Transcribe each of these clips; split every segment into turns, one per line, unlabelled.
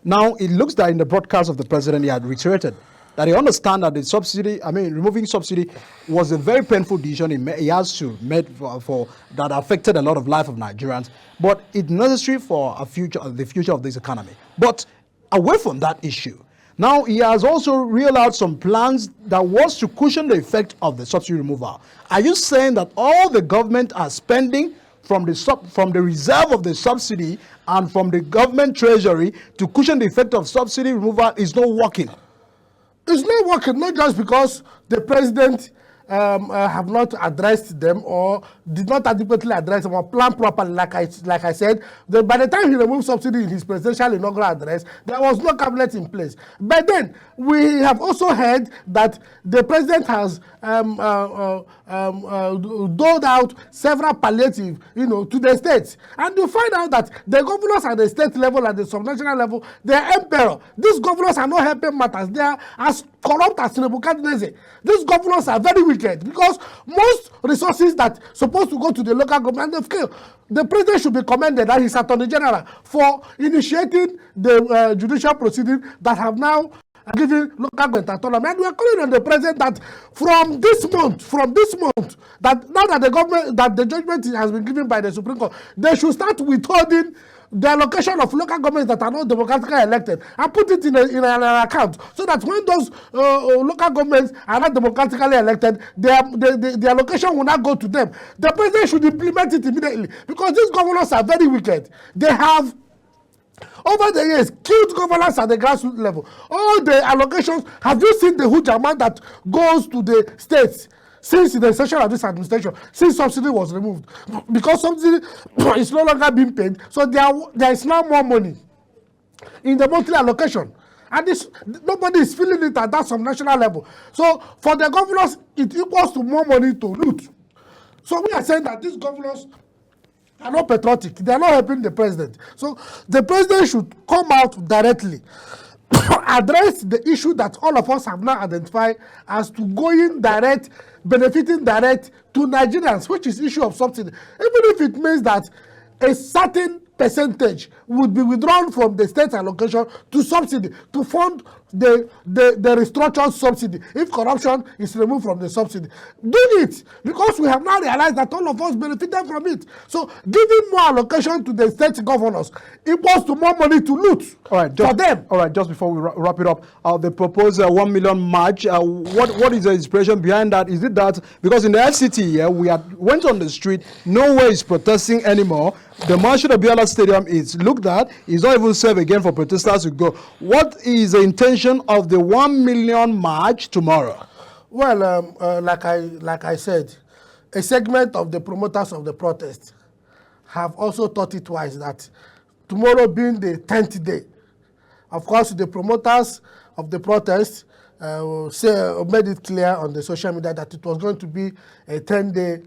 Now, it looks that in the broadcast of the president, he had reiterated that he understands that the subsidy, removing subsidy was a very painful decision he has to make for that affected a lot of life of Nigerians, but it's necessary for the future of this economy. But away from that issue, now he has also reeled out some plans that was to cushion the effect of the subsidy removal. Are you saying that all the government are spending from the reserve of the subsidy and from the government treasury to cushion the effect of subsidy removal is not working?
It's not working, not just because the president have not addressed them or did not adequately address them or plan properly. Like I said, by the time he removed subsidy in his presidential inaugural address, there was no cabinet in place. But then we have also heard that the president has doled out several palliative, to the states, and you find out that the governors at the state level, at the subnational level, they are emperor. These governors are not helping matters. They are as corrupt as Nebuchadnezzar. These governors are very wicked because most resources that supposed to go to the local government, they've killed. The president should be commended, that his attorney general, for initiating the judicial proceeding that have now given local government autonomy. And we are calling on the president that from this month, that now that the government, that the judgment has been given by the Supreme Court, they should start withholding the allocation of local governments that are not democratically elected and put it in an account, so that when those local governments are not democratically elected, the allocation will not go to them. The president should implement it immediately, because these governors are very wicked. They have, over the years, killed governance at the grassroots level. All the allocations, have you seen the huge amount that goes to the states since the inception of this administration, since subsidy was removed? Because subsidy is no longer being paid, so there is now more money in the monthly allocation. And nobody is feeling it at that subnational level. So for the governors, it equals to more money to loot. So we are saying that these governors are not patriotic. They are not helping the president. So the president should come out directly, address the issue that all of us have now identified as to going direct, benefiting direct to Nigerians, which is issue of subsidy. Even if it means that a certain percentage would be withdrawn from the state allocation to subsidy, to fund the restructured subsidy, if corruption is removed from the subsidy. Do it, because we have now realized that all of us benefited from it. So giving more allocation to the state governors equals to more money to loot for them.
All right, just before we wrap it up, the proposed 1 million march, what is the inspiration behind that? Is it that because in the FCT, we went on the street, nowhere is protesting anymore, the march at the Abiola Stadium is looked at, is not even safe again for protesters to go. What is the intention of the 1 million march tomorrow?
Well, like I said, a segment of the promoters of the protest have also thought it wise that tomorrow being the 10th day, of course, the promoters of the protest made it clear on the social media that it was going to be a 10-day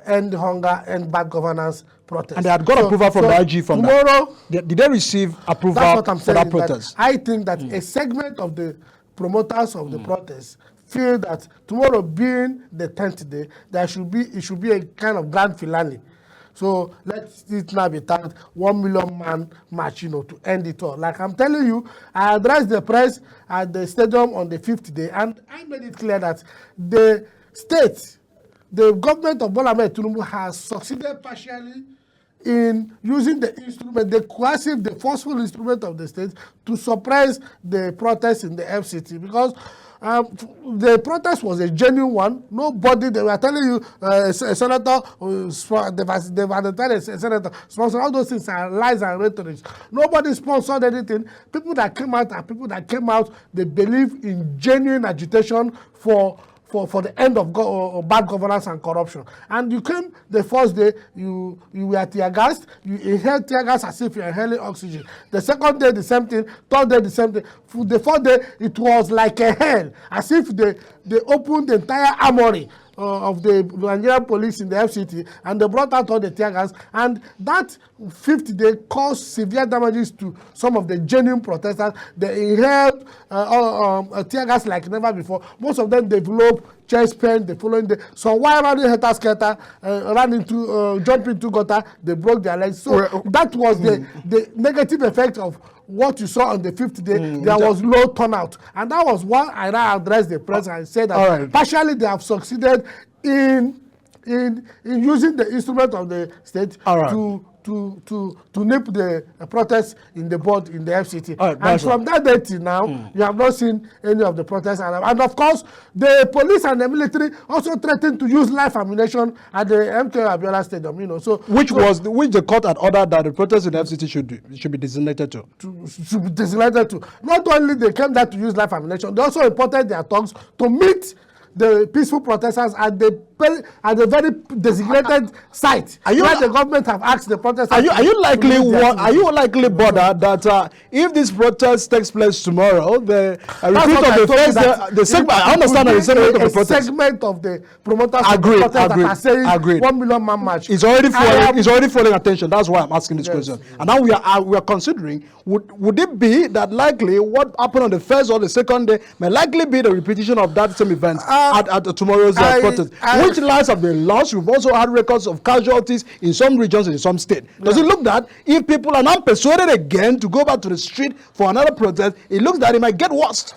end hunger, end bad governance protest. And
they had got approval from the IG from
tomorrow,
that. Did they receive approval for that protest?
I think that a segment of the promoters of the protest feel that tomorrow being the 10th day, it should be a kind of grand finale. So let it now be that 1 million man march, to end it all. Like I'm telling you, I addressed the press at the stadium on the 5th day, and I made it clear that the government of Bola Ahmed Tinubu has succeeded partially in using the instrument, the coercive, the forceful instrument of the state to suppress the protests in the FCT, because the protest was a genuine one. Nobody, they were telling you, a senator, they've identified a senator, sponsored, all those things are lies and rhetoric. Nobody sponsored anything. People that came out, they believe in genuine agitation for the end of bad governance and corruption. And you came the first day, you were tear gassed, you inhaled tear gas as if you're inhaling oxygen. The second day, the same thing. Third day, the same thing. The fourth day, it was like a hell, as if they opened the entire armory of the Nigerian police in the FCT, and they brought out all the tear gas, and that 5th day caused severe damages to some of the genuine protesters. They inhaled tear gas like never before. Most of them developed chest pain the following day. So while running helter-skelter, jump into gutter, they broke their legs. So that was the negative effect of what you saw on the 5th day. There was low turnout. And that was why I now addressed the press and said that partially they have succeeded in using the instrument of the state to nip the protests in the board in the FCT. And from that day till now, you have not seen any of the protests. And of course, the police and the military also threatened to use live ammunition at the MK Abiola Stadium. You know, so which
the court had ordered that the protests in the FCT should be designated to.
Should be designated to. Not only they came there to use live ammunition, they also imported their thugs to meet the peaceful protesters at the very designated site where the government have asked the protesters.
Are you likely bothered that if this protest takes place tomorrow, the segment? I understand the segment of the protest.
Segment of the promoters of the protest that are saying 1 million man march.
It's already falling attention. That's why I'm asking this question. And now we are considering would it be that likely what happened on the first or the second day may likely be the repetition of that same event at tomorrow's protest, which lives have been lost. We've also had records of casualties in some regions and in some states. Does it look that if people are now persuaded again to go back to the street for another protest, it looks that it might get worse?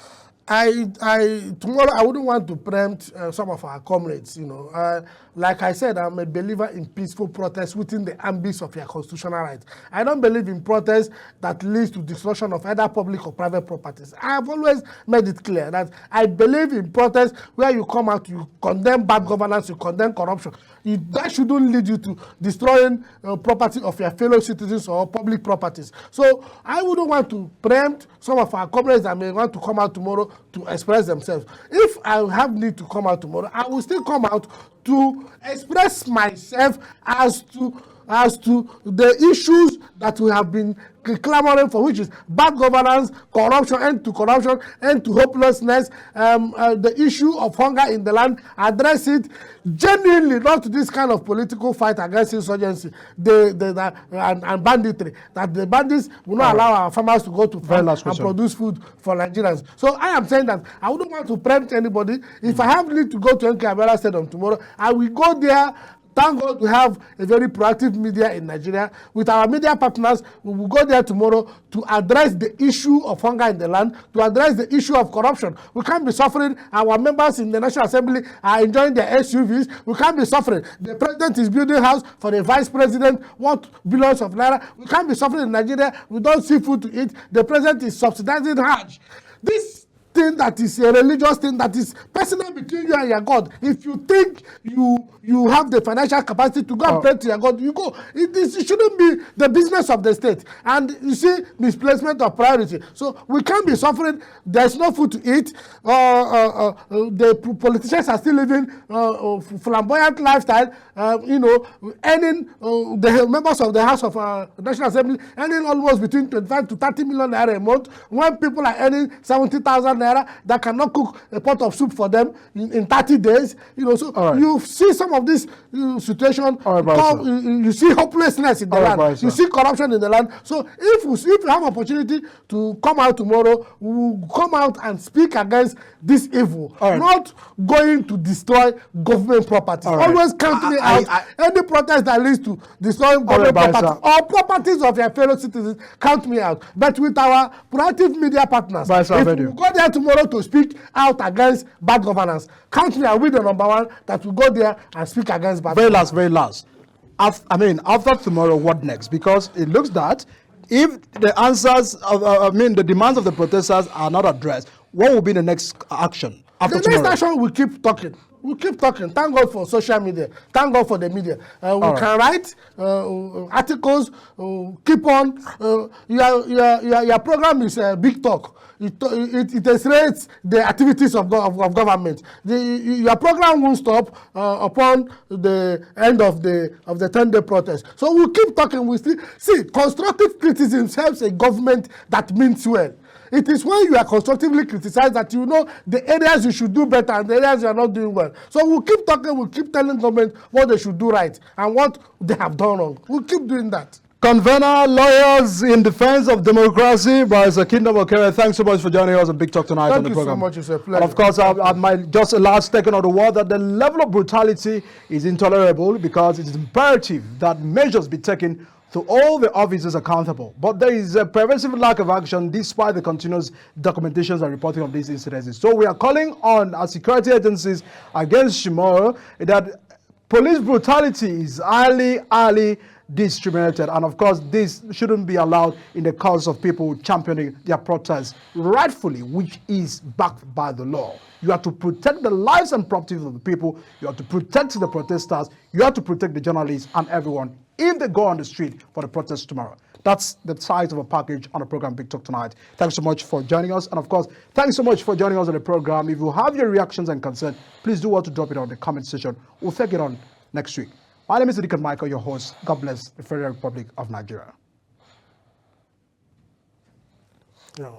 Tomorrow I wouldn't want to preempt some of our comrades. You know, like I said, I'm a believer in peaceful protest within the ambits of your constitutional rights. I don't believe in protest that leads to destruction of either public or private properties. I have always made it clear that I believe in protest where you come out, you condemn bad governance, you condemn corruption. That shouldn't lead you to destroying property of your fellow citizens or public properties. So I wouldn't want to preempt some of our comrades that may want to come out tomorrow to express themselves. If I have need to come out tomorrow, I will still come out to express myself as to the issues that we have been clamoring for, which is bad governance, corruption, end to hopelessness, the issue of hunger in the land, address it genuinely, not this kind of political fight against insurgency and banditry, that the bandits will not allow our farmers to go to farm and produce food for Nigerians. So I am saying that I wouldn't want to preempt anybody. If I have need to go to MK Abiola Stadium tomorrow, I will go there. Thank God we have a very proactive media in Nigeria. With our media partners, we will go there tomorrow to address the issue of hunger in the land, to address the issue of corruption. We can't be suffering. Our members in the National Assembly are enjoying their SUVs. We can't be suffering. The president is building a house for the vice president, what billions of naira. We can't be suffering in Nigeria. We don't see food to eat. The president is subsidizing Hajj. This thing that is a religious thing that is personal between you and your God. If you think you have the financial capacity to go and pray to your God, you go. It shouldn't be the business of the state. And you see, misplacement of priority. So we can't be suffering. There's no food to eat. The politicians are still living flamboyant lifestyle. Earning the members of the House of National Assembly earning almost between 25 to 30 million naira a month. When people are earning 70,000 naira, that cannot cook a pot of soup for them in 30 days. So you see some of this situation. You see hopelessness in the land. You see corruption in the land. So if you have opportunity to come out tomorrow, we will come out and speak against this evil. Not going to destroy government properties. Always count me out. Any protest that leads to destroying government properties or properties of your fellow citizens, count me out. But with our proactive media partners, if we go there tomorrow to speak out against bad governance, count me, I'll be the number one that will go there and speak against bad governance.
Very last. After tomorrow, what next? Because it looks that if the answers, the demands of the protesters are not addressed, what will be the next action after tomorrow?
Next action, we keep talking. We keep talking. Thank God for social media. Thank God for the media. We can write articles. Keep on. Your program is Big Talk. It illustrates the activities of government. Your program won't stop upon the end of the 10-day protest. So we'll keep talking. We still see constructive criticism helps a government that means well. It is when you are constructively criticized that you know the areas you should do better and the areas you are not doing well. So we'll keep talking, we'll keep telling government what they should do right and what they have done wrong. We'll keep doing that.
Convener, lawyers in defense of democracy, Barrister Kingdom Okere, thanks so much for joining us on Big Talk tonight on the program.
Thank you so much, it's a pleasure.
And of course, I might just last second of the word that the level of brutality is intolerable because it is imperative that measures be taken to all the officers accountable. But there is a pervasive lack of action despite the continuous documentations and reporting of these incidences. So we are calling on our security agencies against tomorrow that police brutality is highly discriminated, and of course this shouldn't be allowed in the cause of people championing their protests rightfully, which is backed by the law. You have to protect the lives and properties of the people, you have to protect the protesters, you have to protect the journalists and everyone if they go on the street for the protest tomorrow. That's the size of a package on the program Big Talk Tonight. Thanks so much for joining us, and of course thanks so much for joining us on the program. If you have your reactions and concerns, please do want to drop it on the comment section. We'll take it on next week. My name is Deacon Michael, your host. God bless the Federal Republic of Nigeria.
Yeah.